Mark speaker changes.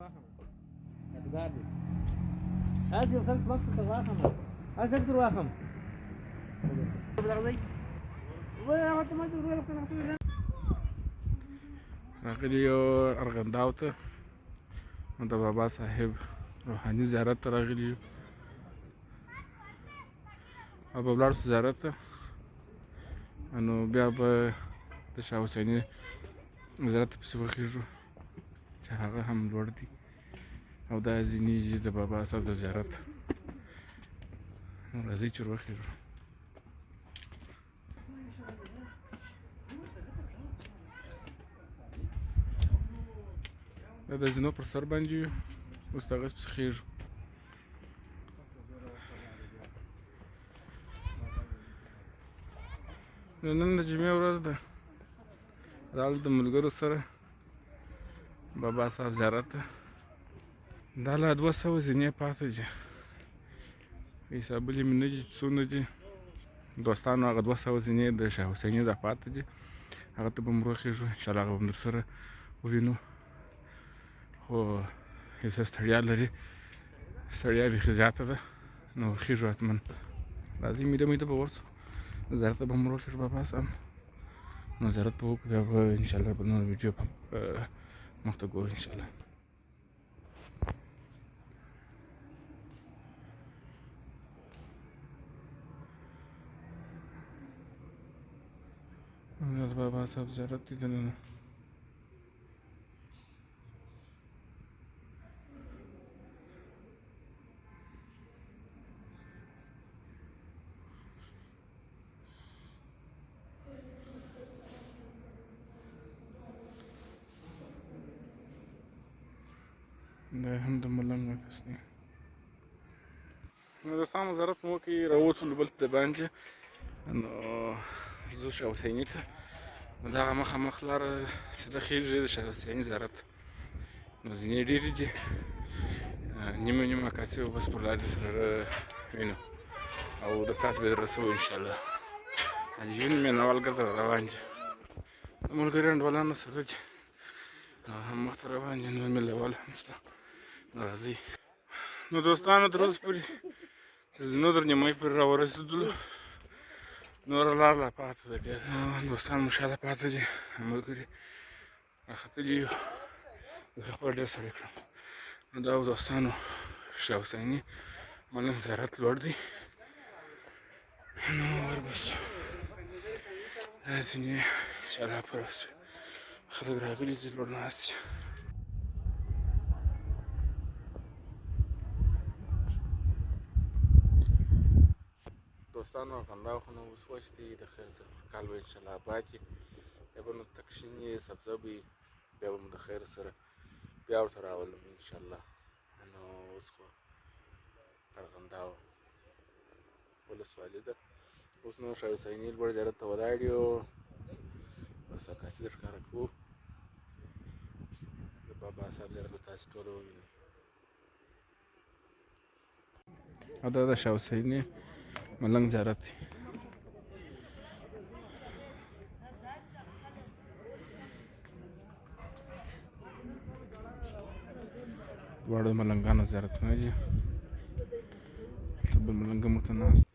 Speaker 1: یادګار دی هسې یو خلک وخت ته واخم هسې اکثر واخم
Speaker 2: راغلي یو ارغنداو ته نو د بابا صاحب روحاني زیارت ته راغلي یو او به ولاړ شو زیارت ته نو بیا به د شاه حسیني زیارت ته پسې وخېږو چې هغه هم لوړ دی او دا ځینې د بابا صاحب د زیارت نو راځئ چې ور وخېږو دا د زینو پر سر باندې یو اوس د هغه پسې خېږو نن د جمعې ورځ ده راغلو د ملګرو سره بابا صاحب زیارت ته دا لا 200 زینې پاتې دي حسابلې مې نه دي چې څونه دي دوستانو هغه 200 زینې د شاه حسیني دا پاتې دي هغه ته به م وخېږو انشاءالله هغه به م درسره ووینو خو یو څه ستړیا لري ستړیا بیخي زیاته ده نو وخېږو حتما راځئ میده میده به ورسو زیارت ته به م وخېږو بابا صاحب نو زیارت به وکړو بیا به انشاءالله به نور ویډیو مخ ته ګورو انشاءالله دا د بابا صاحب زیارت دی دننه دا هم د ملنګ عکس دی نو دوستانو زیارت مو وکړ راووتلو بل د باندې نو زه شاه حسیني ته نو دغه مخامخ لاره سیده خېږي د شاه حسیني زیارت نو زینې ډېرې دي نیمه نیمه کاسې به بس پر لارې سره وینو او د تاسو به رسوو انشاءالله ژوند مینوالګر روان دي د ملګري انډولانو سره دي هم مخته روان دي نور مېلهوال هم شته نو راځئ نو دوستانو تر اوسه پورې د زینو تر نیمایي پورې راورسېدلو نوره لار لا پاته ده ډېر دوستان مو شاته پاته دي ملګري راختلي یو زه خپله ډېر ستړی کړم نو دا دوستانو شاه حسیني ملنګ زیارت لوړ دی نو وربسو دا ځینې انشاءالله پر خلک راغلي دي لوړ ناست دي دوستانو ارغنداو خو نو اوس وچ دی د خیر سره کال به انشاءالله آباد وي بیا به نو تک شین وي سبزه به وي بیا به مو د خیر سره بیا ورته راولم انشاءالله نو اوس خو ارغنداو ولسوالي ده اوس نو شاه حسیني لوړ زیارت ته ولاړ یو بس عکاسي در ښکاره کوو د بابا صاحب زیارت به تاسې ټوله ووینئ او دا د شاه حسیني ملنګ زیارت دی دواړه ملنګانو زیارتونه دي ته بل ملنګ هم ورته ناست